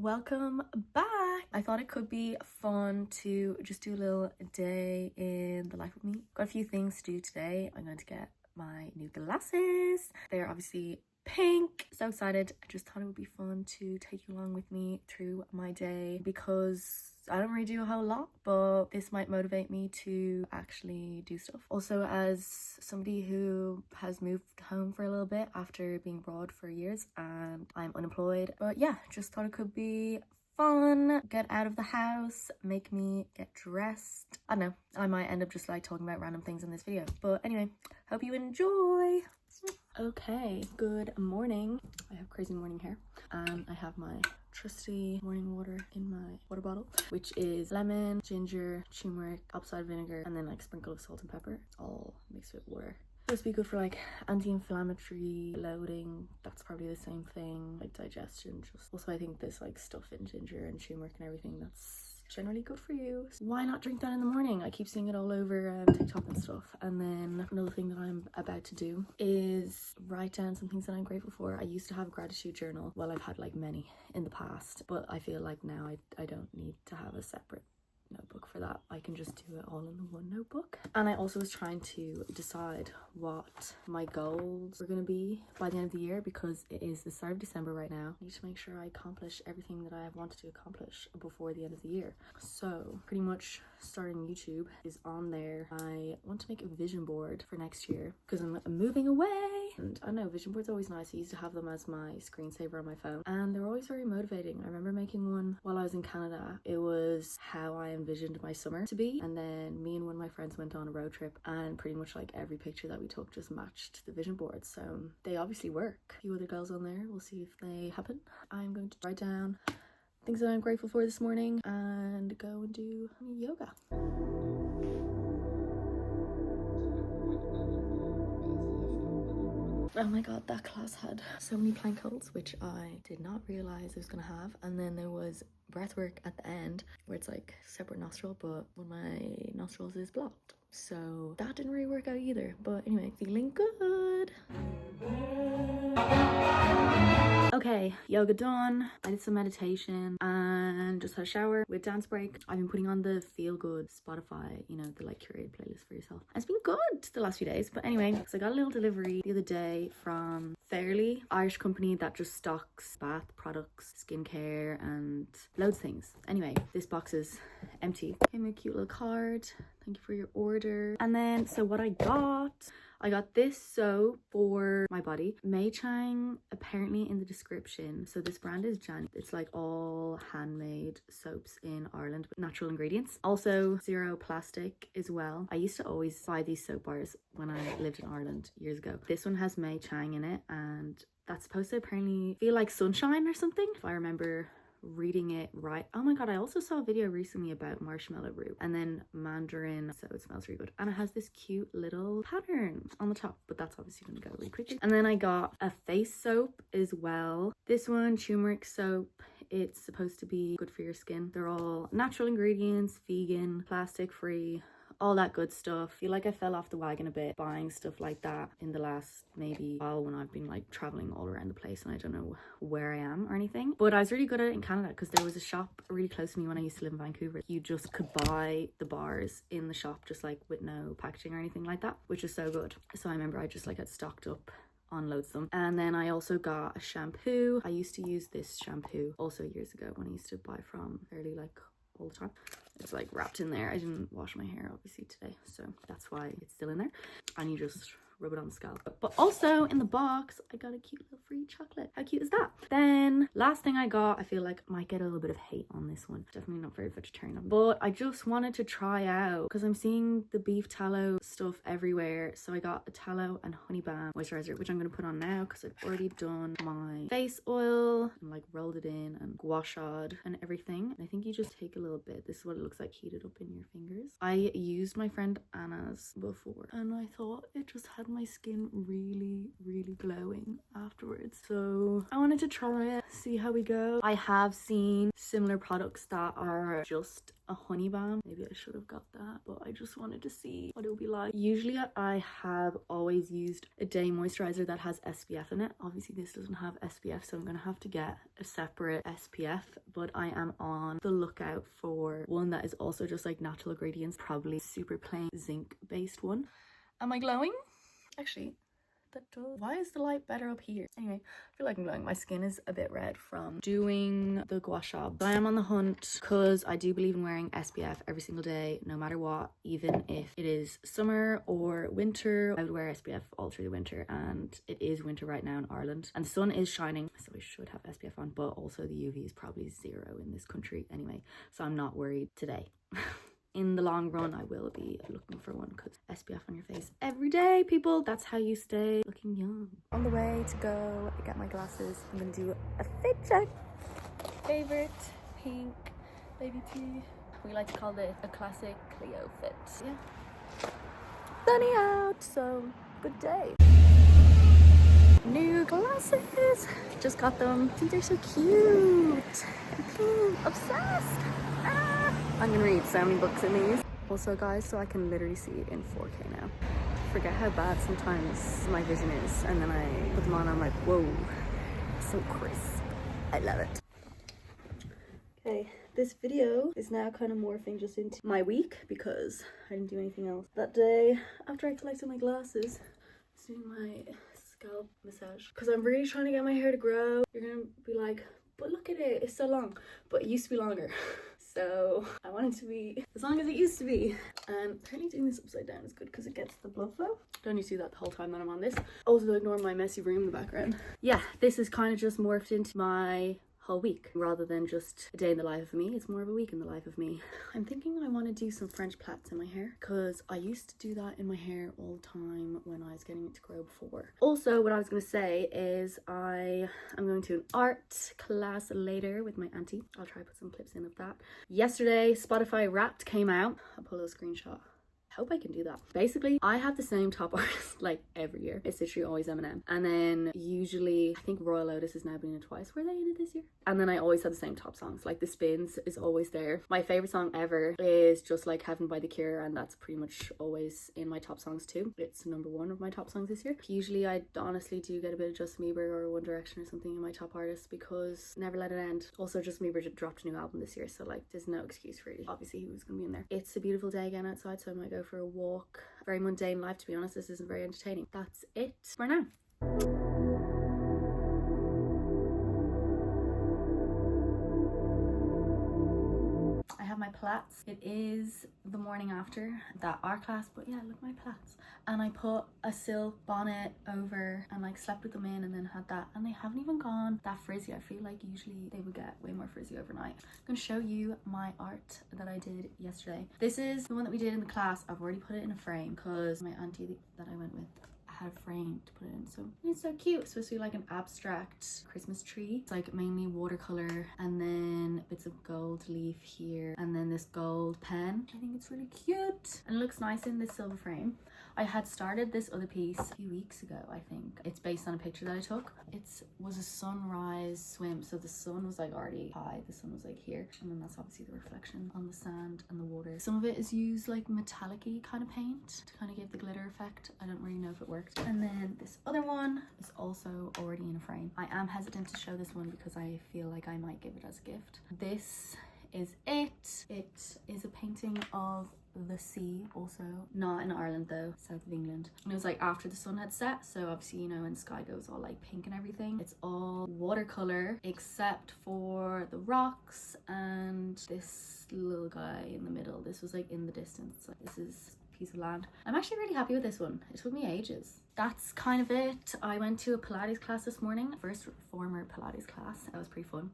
welcome back. I thought it could be fun to just do a little day in the life of me. Got a few things to do today. I'm going to get my new glasses. They're obviously pink. So excited. I just thought it would be fun to take you along with me through my day because I don't really do a whole lot, but this might motivate me to actually do stuff. Also, as somebody who has moved home for a little bit after being abroad for years and I'm unemployed, but yeah, just thought it could be fun, get out of the house, make me get dressed. I don't know, I might end up just like talking about random things in this video, but anyway, hope you enjoy. Okay, good morning. I have crazy morning hair and I have my trusty morning water in my water bottle, which is lemon, ginger, turmeric, apple cider vinegar, and then like sprinkle of salt and pepper, all mixed with water. Supposed to be good for like anti-inflammatory, bloating. That's probably the same thing, like digestion. Just also I think this like stuff in ginger and turmeric and everything, that's generally good for you. So why not drink that in the morning? I keep seeing it all over TikTok and stuff. And then another thing that I'm about to do is write down some things that I'm grateful for. I used to have a gratitude journal. Well, I've had like many in the past, but I feel like now I don't need to have a separate notebook for that. I can just do it all in the one notebook. And I also was trying to decide what my goals were going to be by the end of the year, because it is the start of December right now. I need to make sure I accomplish everything that I have wanted to accomplish before the end of the year. So pretty much starting YouTube is on there. I want to make a vision board for next year because I'm moving away, and I know vision boards are always nice. I used to have them as my screensaver on my phone and they're always very motivating. I remember making one while I was in Canada. It was how I envisioned my summer to be, and then me and one of my friends went on a road trip and pretty much like every picture that we took just matched the vision board. So they obviously work. A few other goals on there, we'll see if they happen. I'm going to write down things that I'm grateful for this morning and go and do yoga. Oh my god, that class had so many plank holds, which I did not realize I was gonna have. And then there was breath work at the end where it's like separate nostril, but one of my nostrils is blocked, so that didn't really work out either. But anyway, feeling good. Okay, yoga done. I did some meditation and just had a shower with dance break. I've been putting on the feel good Spotify, you know, the like curated playlist for yourself. It's been good the last few days, but anyway, so I got a little delivery the other day from Fairly, Irish company that just stocks bath products, skincare and loads of things. Anyway, this box is empty. Came with a cute little card. Thank you for your order. And then so what I got this soap for my body. Mei Chang apparently in the description. So this brand is Jan. It's like all handmade soaps in Ireland with natural ingredients. Also zero plastic as well. I used to always buy these soap bars when I lived in Ireland years ago. This one has Mei Chang in it and that's supposed to apparently feel like sunshine or something, if I remember reading it right. Oh my god, I also saw a video recently about marshmallow root and then mandarin, so it smells really good. And it has this cute little pattern on the top, but that's obviously gonna go really quickly. And then I got a face soap as well. This one, turmeric soap. It's supposed to be good for your skin. They're all natural ingredients, vegan, plastic free, all that good stuff. I feel like I fell off the wagon a bit buying stuff like that in the last maybe while when I've been like traveling all around the place and I don't know where I am or anything. But I was really good at it in Canada because there was a shop really close to me when I used to live in Vancouver. You just could buy the bars in the shop just like with no packaging or anything like that, which is so good. So I remember I just like had stocked up on loads of them. And then I also got a shampoo. I used to use this shampoo also years ago when I used to buy from Fairly like all the time. It's like wrapped in there. I didn't wash my hair obviously today, so that's why it's still in there. And you just rub it on the scalp. But also in the box I got a cute little free chocolate. How cute is that? Then last thing I got, I feel like I might get a little bit of hate on this one, definitely not very vegetarian, but I just wanted to try out because I'm seeing the beef tallow stuff everywhere. So I got a tallow and honey balm moisturizer, which I'm going to put on now because I've already done my face oil and like rolled it in and gua sha'd and everything. And I think you just take a little bit. This is what it looks like heated up in your fingers. I used my friend Anna's before and I thought it just had my skin really glowing afterwards. So I wanted to try it, see how we go. I have seen similar products that are just a honey balm. Maybe I should have got that, but I just wanted to see what it would be like. Usually I have always used a day moisturizer that has SPF in it. Obviously this doesn't have SPF, so I'm gonna have to get a separate SPF, but I am on the lookout for one that is also just like natural ingredients, probably super plain zinc based one. Am I glowing? Actually, that does. Why is the light better up here? Anyway, I feel like I'm glowing. My skin is a bit red from doing the gua sha. But I am on the hunt because I do believe in wearing SPF every single day, no matter what. Even if it is summer or winter, I would wear SPF all through the winter, and it is winter right now in Ireland and the sun is shining, so I should have SPF on, but also the UV is probably 0 in this country anyway, so I'm not worried today. In the long run, I will be looking for one because SPF on your face every day, people. That's how you stay looking young. On the way to go get my glasses, I'm gonna do a fit check. Favorite pink baby tee. We like to call this a classic Clío fit. Yeah. Sunny out, so good day. New glasses. Just got them. I think they're so cute. Obsessed. I'm gonna read so many books in these. Also guys, so I can literally see it in 4K now. I forget how bad sometimes my vision is, and then I put them on and I'm like, whoa, so crisp. I love it. Okay, this video is now kind of morphing just into my week because I didn't do anything else. That day, after I collected my glasses, I was doing my scalp massage because I'm really trying to get my hair to grow. You're gonna be like, but look at it, it's so long. But it used to be longer. So I want it to be as long as it used to be. And apparently doing this upside down is good because it gets the blood flow. Don't need to do that the whole time that I'm on this. Also ignore my messy room in the background. Yeah, this is kind of just morphed into my whole week rather than just a day in the life of me. It's more of a week in the life of me. I'm thinking I want to do some French plaits in my hair because I used to do that in my hair all the time when I was getting it to grow before. Also, what I was going to say is I am going to an art class later with my auntie. I'll try to put some clips in of that. Yesterday, Spotify Wrapped came out. I'll pull a screenshot. Hope I can do that. Basically, I have the same top artist like every year. It's literally always Eminem. And then usually, I think Royal Lotus has now been in it twice. Were they in it this year? And then I always have the same top songs. Like The Spins is always there. My favorite song ever is Just Like Heaven by The Cure, and that's pretty much always in my top songs too. It's #1 of my top songs this year. Usually I honestly do get a bit of Justin Bieber or One Direction or something in my top artists because Never Let It End. Also, Justin Bieber dropped a new album this year, so like there's no excuse for it. Obviously he was gonna be in there. It's a beautiful day again outside, so I might go for a walk. Very mundane life, to be honest. This isn't very entertaining. That's it for now. I have my plaits. It is the morning after that art class, but yeah, look, my plaits. And I put a silk bonnet over and like slept with them in and then had that, and they haven't even gone that frizzy. I feel like usually they would get way more frizzy overnight. I'm gonna show you my art that I did yesterday. This is the one that we did in the class. I've already put it in a frame because my auntie that I went with had a frame to put it in, so it's so cute. It's supposed to be like an abstract Christmas tree. It's like mainly watercolor and then bits of gold leaf here and then this gold pen. I think it's really cute and it looks nice in this silver frame. I had started this other piece a few weeks ago, I think. It's based on a picture that I took. It was a sunrise swim, so the sun was like already high. The sun was like here, and then that's obviously the reflection on the sand and the water. Some of it is used like metallic-y kind of paint to kind of give the glitter effect. I don't really know if it worked. And then this other one is also already in a frame. I am hesitant to show this one because I feel like I might give it as a gift. This is it. It is a painting of the sea, also not in Ireland though, south of England, and it was like after the sun had set, so obviously you know when the sky goes all like pink and everything. It's all watercolor except for the rocks and this little guy in the middle. This was like in the distance. Like, this is a piece of land. I'm actually really happy with this one. It took me ages. That's kind of it. I went to a Pilates class this morning, first former Pilates class. That was pretty fun.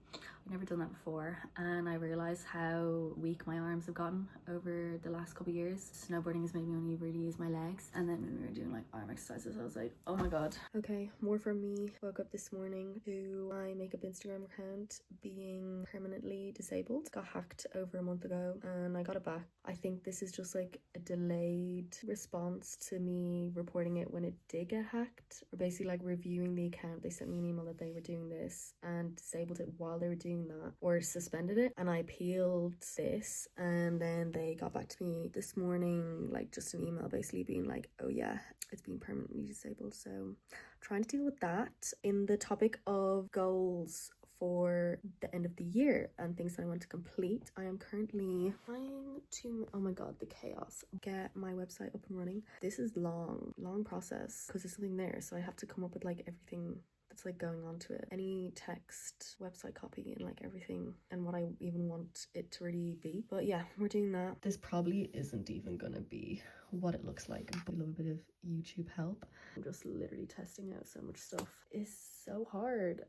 I've never done that before, and I realized how weak my arms have gotten over the last couple of years. Snowboarding has made me only really use my legs, and then when we were doing like arm exercises, I was like, oh my god. Okay, more from me. Woke up this morning to my makeup Instagram account being permanently disabled. Got hacked over a month ago and I got it back. I think this is just like a delayed response to me reporting it when it did get hacked, or basically like reviewing the account, they sent me an email that they were doing this and disabled it while they were doing that, or suspended it, and I appealed this, and then they got back to me this morning, like just an email basically being like, oh yeah, it's been permanently disabled. So trying to deal with that. In the topic of goals for the end of the year and things that I want to complete, I am currently trying to, oh my god, the chaos, get my website up and running. This is long process because there's something there, so I have to come up with like everything that's like going on to it, any text, website copy, and like everything, and what I even want it to really be. But yeah, we're doing that. This probably isn't even gonna be what it looks like. A little bit of YouTube help. I'm just literally testing out so much stuff. It's so hard.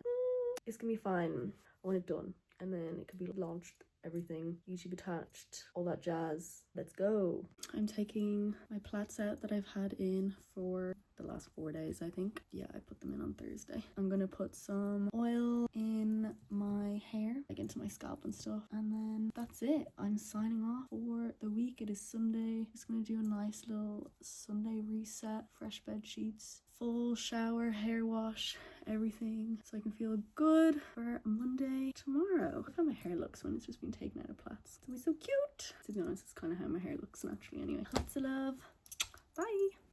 It's gonna be fine. I want it done, and then it could be launched, everything, YouTube attached, all that jazz. Let's go. I'm taking my plaits out that I've had in for the last 4 days, I think. Yeah, I put them in on Thursday. I'm gonna put some oil in my hair, like into my scalp and stuff, and then that's it. I'm signing off for the week. It is Sunday. Just gonna do a nice little Sunday reset, fresh bed sheets, full shower, hair wash, everything, so I can feel good for Monday tomorrow. Look how my hair looks when it's just been taken out of plaits. It's gonna be so cute. To be honest, it's kind of how my hair looks naturally anyway. Lots of love. Bye.